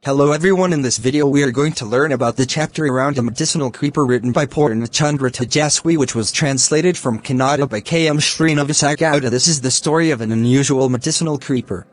Hello everyone, in this video we are going to learn about the chapter around a medicinal creeper written by Purnachandra Tejaswi, which was translated from Kannada by K.M. Srinivasa Gowda. This is the story of an unusual medicinal creeper.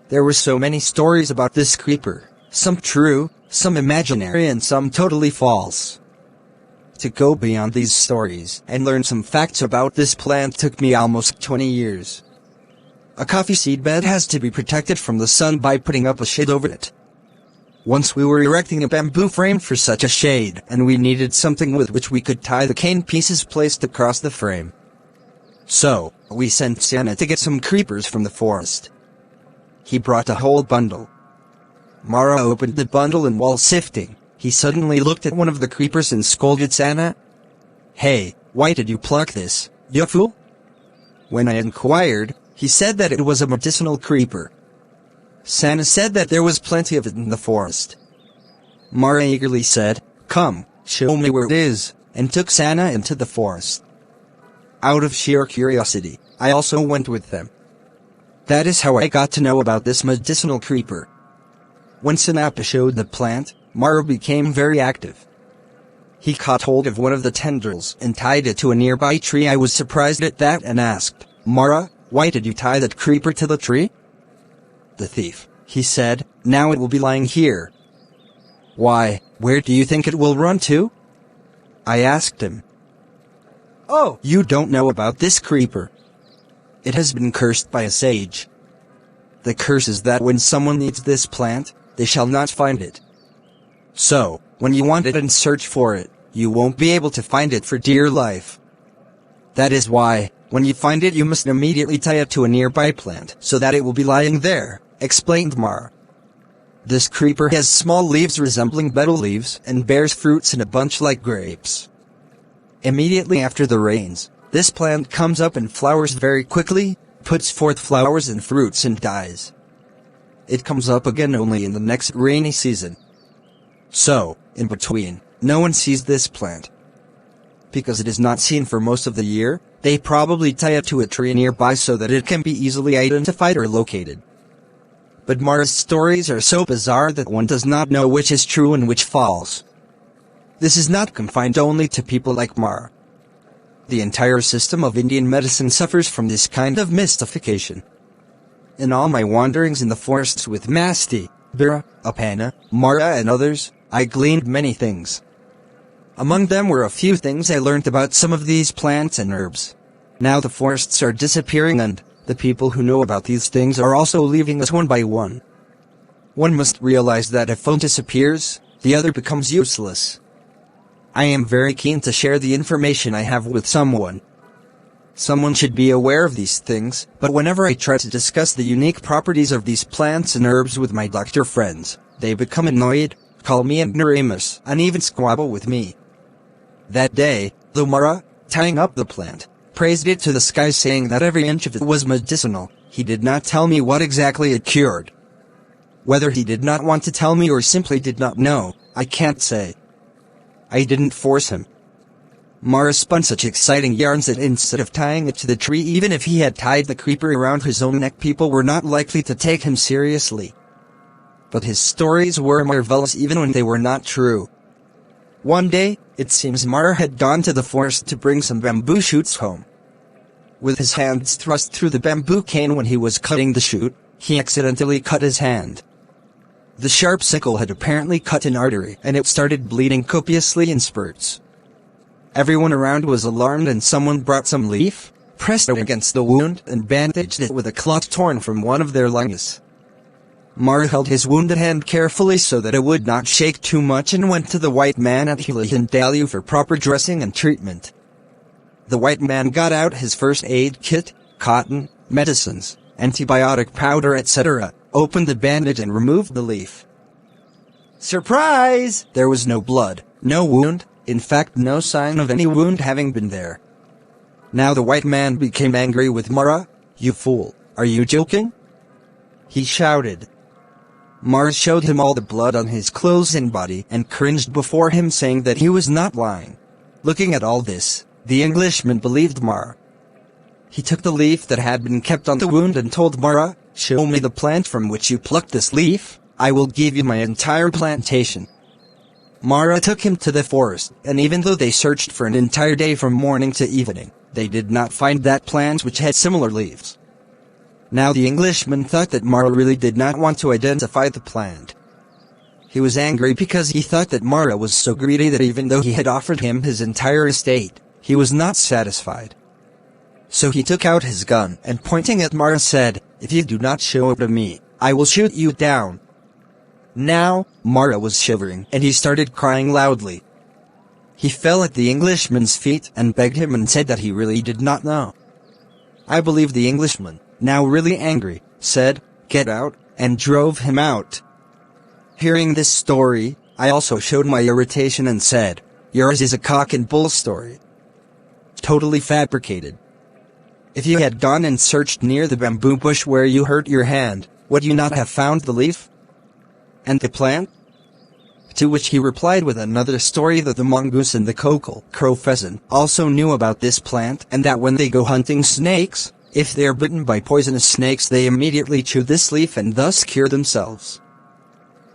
There were so many stories about this creeper, some true, some imaginary and some totally false. To go beyond these stories and learn some facts about this plant took me almost 20 years. A coffee seed bed has to be protected from the sun by putting up a shade over it. Once we were erecting a bamboo frame for such a shade, and we needed something with which we could tie the cane pieces placed across the frame. So, we sent Santa to get some creepers from the forest. He brought a whole bundle. Mara opened the bundle, and while sifting, he suddenly looked at one of the creepers and scolded Santa. "Hey, why did you pluck this, you fool?" When I inquired, he said that it was a medicinal creeper. Santa said that there was plenty of it in the forest. Mara eagerly said, "Come, show me where it is," and took Santa into the forest. Out of sheer curiosity, I also went with them. That is how I got to know about this medicinal creeper. When Sanappa showed the plant, Mara became very active. He caught hold of one of the tendrils and tied it to a nearby tree. I was surprised at that and asked, "Mara, why did you tie that creeper to the tree?" "The thief," he said, "now it will be lying here." "Why, where do you think it will run to?" I asked him. "Oh, you don't know about this creeper. It has been cursed by a sage. The curse is that when someone needs this plant, they shall not find it. So, when you want it and search for it, you won't be able to find it for dear life. That is why, when you find it, you must immediately tie it to a nearby plant so that it will be lying there," explained Mara. "This creeper has small leaves resembling betel leaves and bears fruits in a bunch like grapes. Immediately after the rains, this plant comes up and flowers very quickly, puts forth flowers and fruits and dies. It comes up again only in the next rainy season. So, in between, no one sees this plant. Because it is not seen for most of the year, they probably tie it to a tree nearby so that it can be easily identified or located." But Mara's stories are so bizarre that one does not know which is true and which false. This is not confined only to people like Mara. The entire system of Indian medicine suffers from this kind of mystification. In all my wanderings in the forests with Masti, Bira, Apana, Mara and others, I gleaned many things. Among them were a few things I learned about some of these plants and herbs. Now the forests are disappearing and the people who know about these things are also leaving us one by one. One must realize that if one disappears, the other becomes useless. I am very keen to share the information I have with someone. Someone should be aware of these things, but whenever I try to discuss the unique properties of these plants and herbs with my doctor friends, they become annoyed, call me ignoramus, and even squabble with me. That day, the Mara, tying up the plant, praised it to the sky saying that every inch of it was medicinal. He did not tell me what exactly it cured. Whether he did not want to tell me or simply did not know, I can't say. I didn't force him. Mara spun such exciting yarns that instead of tying it to the tree, even if he had tied the creeper around his own neck, people were not likely to take him seriously. But his stories were marvelous even when they were not true. One day, it seems Mara had gone to the forest to bring some bamboo shoots home. With his hands thrust through the bamboo cane when he was cutting the shoot, he accidentally cut his hand. The sharp sickle had apparently cut an artery, and it started bleeding copiously in spurts. Everyone around was alarmed, and someone brought some leaf, pressed it against the wound, and bandaged it with a cloth torn from one of their lungs. Mara held his wounded hand carefully so that it would not shake too much and went to the white man at Hilahindalu for proper dressing and treatment. The white man got out his first aid kit, cotton, medicines, antibiotic powder, etc., opened the bandage and removed the leaf. Surprise! There was no blood, no wound, in fact no sign of any wound having been there. Now the white man became angry with Mara. "You fool, are you joking?" he shouted. Mara showed him all the blood on his clothes and body and cringed before him, saying that he was not lying. Looking at all this, the Englishman believed Mara. He took the leaf that had been kept on the wound and told Mara, "Show me the plant from which you plucked this leaf," I will give you my entire plantation." Mara took him to the forest, and even though they searched for an entire day from morning to evening, they did not find that plant which had similar leaves. Now the Englishman thought that Mara really did not want to identify the plant. He was angry because he thought that Mara was so greedy that even though he had offered him his entire estate, he was not satisfied. So he took out his gun and pointing at Mara said, "If you do not show up to me, I will shoot you down." Now, Mara was shivering and he started crying loudly. He fell at the Englishman's feet and begged him and said that he really did not know. I believe the Englishman, now really angry, said, "Get out," and drove him out. Hearing this story, I also showed my irritation and said, "Yours is a cock and bull story. Totally fabricated. If you had gone and searched near the bamboo bush where you hurt your hand, would you not have found the leaf? And the plant?" To which he replied with another story that the mongoose and the cockle crow pheasant also knew about this plant, and that when they go hunting snakes, if they are bitten by poisonous snakes they immediately chew this leaf and thus cure themselves.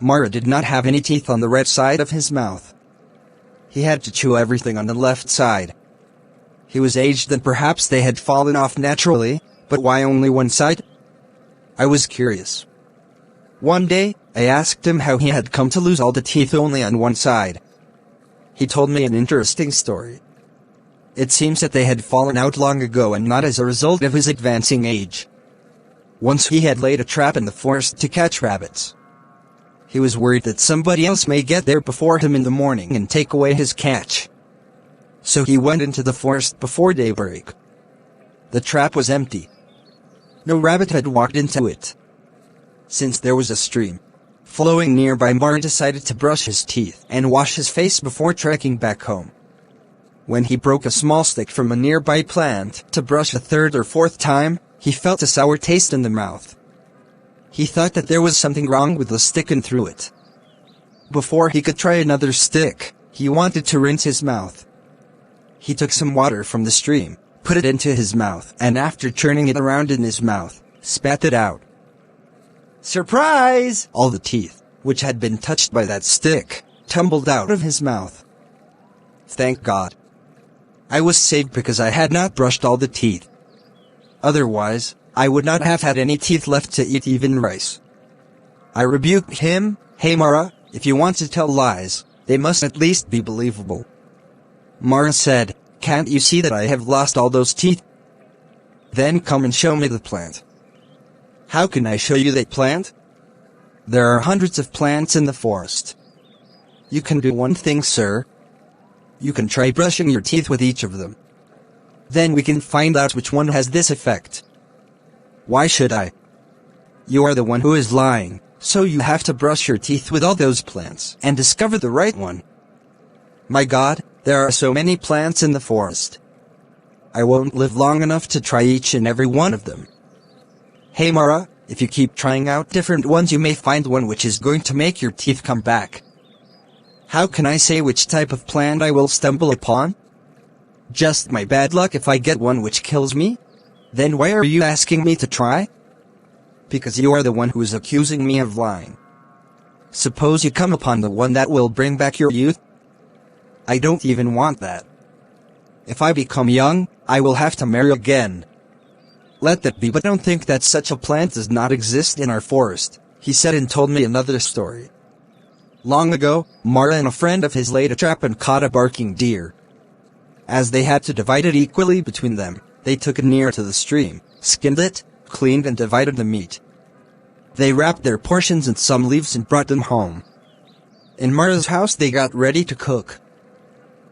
Mara did not have any teeth on the right side of his mouth. He had to chew everything on the left side. He was aged and perhaps they had fallen off naturally, but why only one side? I was curious. One day, I asked him how he had come to lose all the teeth only on one side. He told me an interesting story. It seems that they had fallen out long ago and not as a result of his advancing age. Once he had laid a trap in the forest to catch rabbits. He was worried that somebody else may get there before him in the morning and take away his catch. So he went into the forest before daybreak. The trap was empty. No rabbit had walked into it. Since there was a stream flowing nearby, Mara decided to brush his teeth and wash his face before trekking back home. When he broke a small stick from a nearby plant to brush a third or fourth time, he felt a sour taste in the mouth. He thought that there was something wrong with the stick and threw it. Before he could try another stick, he wanted to rinse his mouth. He took some water from the stream, put it into his mouth, and after turning it around in his mouth, spat it out. Surprise! All the teeth, which had been touched by that stick, tumbled out of his mouth. Thank God. I was saved because I had not brushed all the teeth. Otherwise, I would not have had any teeth left to eat even rice. I rebuked him, "Hey Mara, if you want to tell lies, they must at least be believable." Mara said, "Can't you see that I have lost all those teeth? Then come and show me the plant." How can I show you that plant? There are hundreds of plants in the forest. You can do one thing, sir. You can try brushing your teeth with each of them. Then we can find out which one has this effect. Why should I? You are the one who is lying, so you have to brush your teeth with all those plants and discover the right one. My God, there are so many plants in the forest. I won't live long enough to try each and every one of them. Hey Mara, if you keep trying out different ones you may find one which is going to make your teeth come back. How can I say which type of plant I will stumble upon? Just my bad luck if I get one which kills me? Then why are you asking me to try? Because you are the one who is accusing me of lying. Suppose you come upon the one that will bring back your youth? I don't even want that. If I become young, I will have to marry again. Let that be, but don't think that such a plant does not exist in our forest, he said and told me another story. Long ago, Mara and a friend of his laid a trap and caught a barking deer. As they had to divide it equally between them, they took it near to the stream, skinned it, cleaned and divided the meat. They wrapped their portions in some leaves and brought them home. In Mara's house they got ready to cook.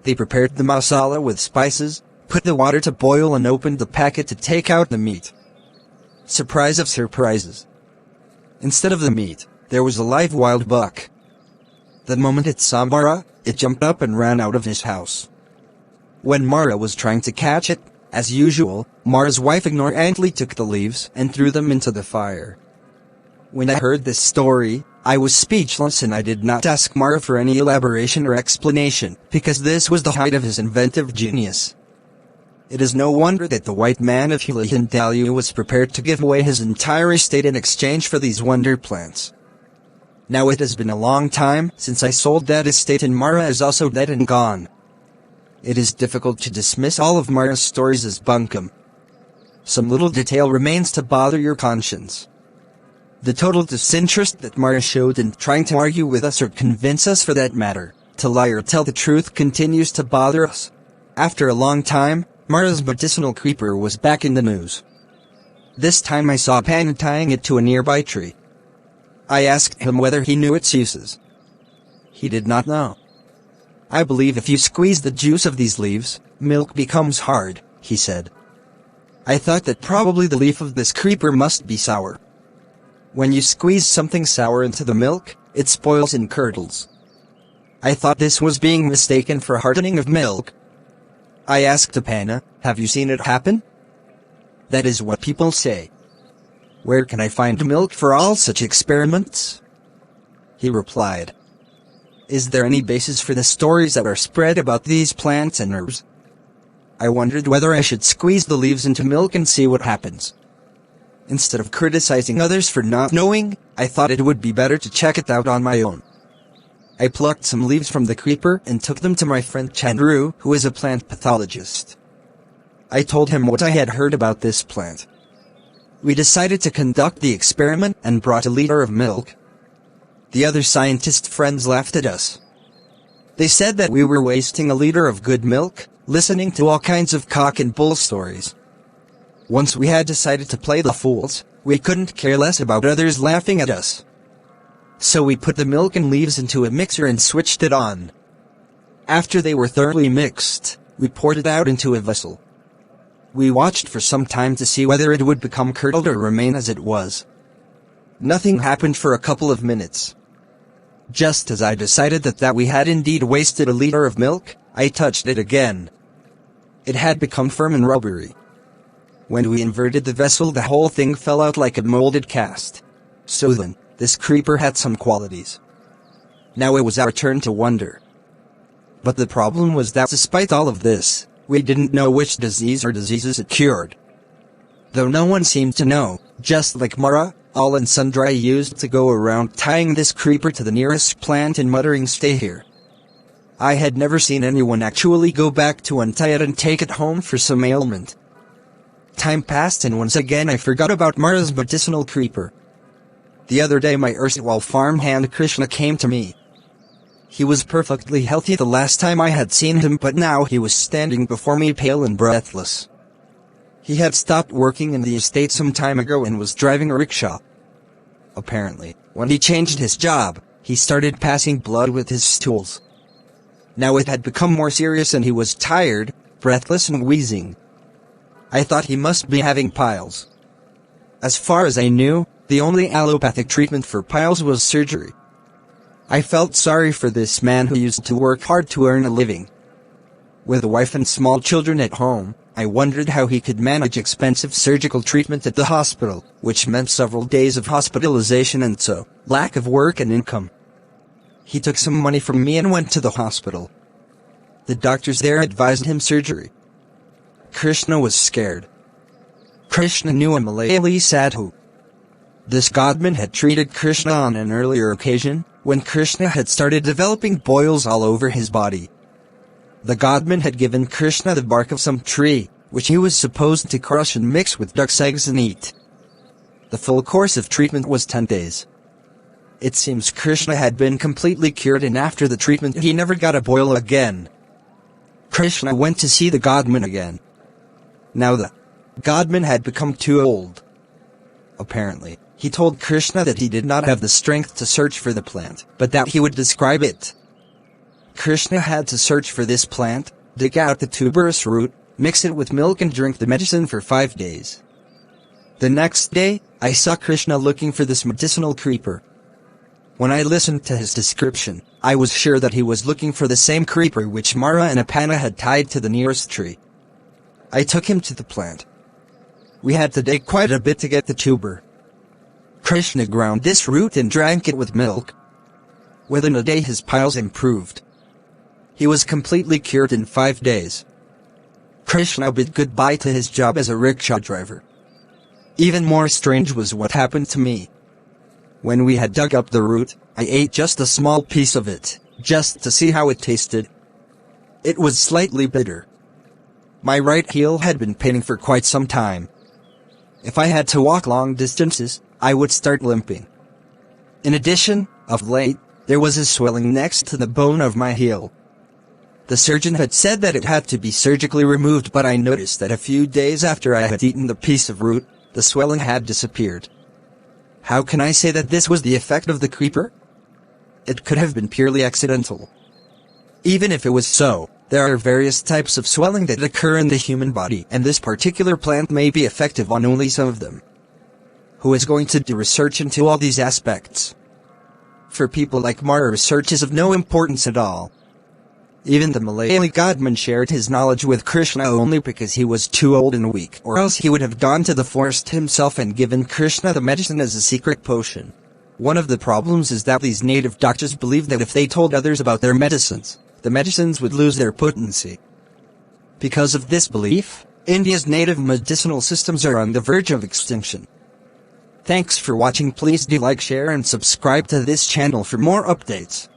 They prepared the masala with spices, put the water to boil and opened the packet to take out the meat. Surprise of surprises. Instead of the meat, there was a live wild buck. The moment it saw Mara, it jumped up and ran out of his house. When Mara was trying to catch it, as usual, Mara's wife ignorantly took the leaves and threw them into the fire. When I heard this story, I was speechless and I did not ask Mara for any elaboration or explanation, because this was the height of his inventive genius. It is no wonder that the white man of Hilihindalu was prepared to give away his entire estate in exchange for these wonder plants. Now it has been a long time since I sold that estate, and Mara is also dead and gone. It is difficult to dismiss all of Mara's stories as bunkum. Some little detail remains to bother your conscience. The total disinterest that Mara showed in trying to argue with us or convince us, for that matter, to lie or tell the truth, continues to bother us. After a long time, Mara's medicinal creeper was back in the news. This time I saw Pan tying it to a nearby tree. I asked him whether he knew its uses. He did not know. I believe if you squeeze the juice of these leaves, milk becomes hard, he said. I thought that probably the leaf of this creeper must be sour. When you squeeze something sour into the milk, it spoils and curdles. I thought this was being mistaken for hardening of milk. I asked Apana, have you seen it happen? That is what people say. Where can I find milk for all such experiments? He replied. Is there any basis for the stories that are spread about these plants and herbs? I wondered whether I should squeeze the leaves into milk and see what happens. Instead of criticizing others for not knowing, I thought it would be better to check it out on my own. I plucked some leaves from the creeper and took them to my friend Chandru, who is a plant pathologist. I told him what I had heard about this plant. We decided to conduct the experiment and brought a liter of milk. The other scientist friends laughed at us. They said that we were wasting a liter of good milk, listening to all kinds of cock and bull stories. Once we had decided to play the fools, we couldn't care less about others laughing at us. So we put the milk and leaves into a mixer and switched it on. After they were thoroughly mixed, we poured it out into a vessel. We watched for some time to see whether it would become curdled or remain as it was. Nothing happened for a couple of minutes. Just as I decided that we had indeed wasted a liter of milk, I touched it again. It had become firm and rubbery. When we inverted the vessel, the whole thing fell out like a molded cast. So then, this creeper had some qualities. Now it was our turn to wonder. But the problem was that despite all of this, we didn't know which disease or diseases it cured. Though no one seemed to know, just like Mara, all and sundry used to go around tying this creeper to the nearest plant and muttering, "Stay here." I had never seen anyone actually go back to untie it and take it home for some ailment. Time passed and once again I forgot about Mara's medicinal creeper. The other day my erstwhile farmhand Krishna came to me. He was perfectly healthy the last time I had seen him, but now he was standing before me pale and breathless. He had stopped working in the estate some time ago and was driving a rickshaw. Apparently, when he changed his job, he started passing blood with his stools. Now it had become more serious and he was tired, breathless and wheezing. I thought he must be having piles. As far as I knew, the only allopathic treatment for piles was surgery. I felt sorry for this man who used to work hard to earn a living. With a wife and small children at home, I wondered how he could manage expensive surgical treatment at the hospital, which meant several days of hospitalization and so, lack of work and income. He took some money from me and went to the hospital. The doctors there advised him surgery. Krishna was scared. Krishna knew a Malayali sadhu. This godman had treated Krishna on an earlier occasion, when Krishna had started developing boils all over his body. The godman had given Krishna the bark of some tree, which he was supposed to crush and mix with duck's eggs and eat. The full course of treatment was 10 days. It seems Krishna had been completely cured, and after the treatment he never got a boil again. Krishna went to see the godman again. Now the godman had become too old. Apparently, he told Krishna that he did not have the strength to search for the plant, but that he would describe it. Krishna had to search for this plant, dig out the tuberous root, mix it with milk and drink the medicine for 5 days. The next day, I saw Krishna looking for this medicinal creeper. When I listened to his description, I was sure that he was looking for the same creeper which Mara and Apana had tied to the nearest tree. I took him to the plant. We had to dig quite a bit to get the tuber. Krishna ground this root and drank it with milk. Within a day his piles improved. He was completely cured in 5 days. Krishna bid goodbye to his job as a rickshaw driver. Even more strange was what happened to me. When we had dug up the root, I ate just a small piece of it, just to see how it tasted. It was slightly bitter. My right heel had been paining for quite some time. If I had to walk long distances, I would start limping. In addition, of late, there was a swelling next to the bone of my heel. The surgeon had said that it had to be surgically removed, but I noticed that a few days after I had eaten the piece of root, the swelling had disappeared. How can I say that this was the effect of the creeper? It could have been purely accidental. Even if it was so, there are various types of swelling that occur in the human body, and this particular plant may be effective on only some of them. Who is going to do research into all these aspects? For people like Mara, research is of no importance at all. Even the Malayali godman shared his knowledge with Krishna only because he was too old and weak, or else he would have gone to the forest himself and given Krishna the medicine as a secret potion. One of the problems is that these native doctors believe that if they told others about their medicines, the medicines would lose their potency. Because of this belief, India's native medicinal systems are on the verge of extinction. Thanks for watching. Please do like, share and subscribe to this channel for more updates.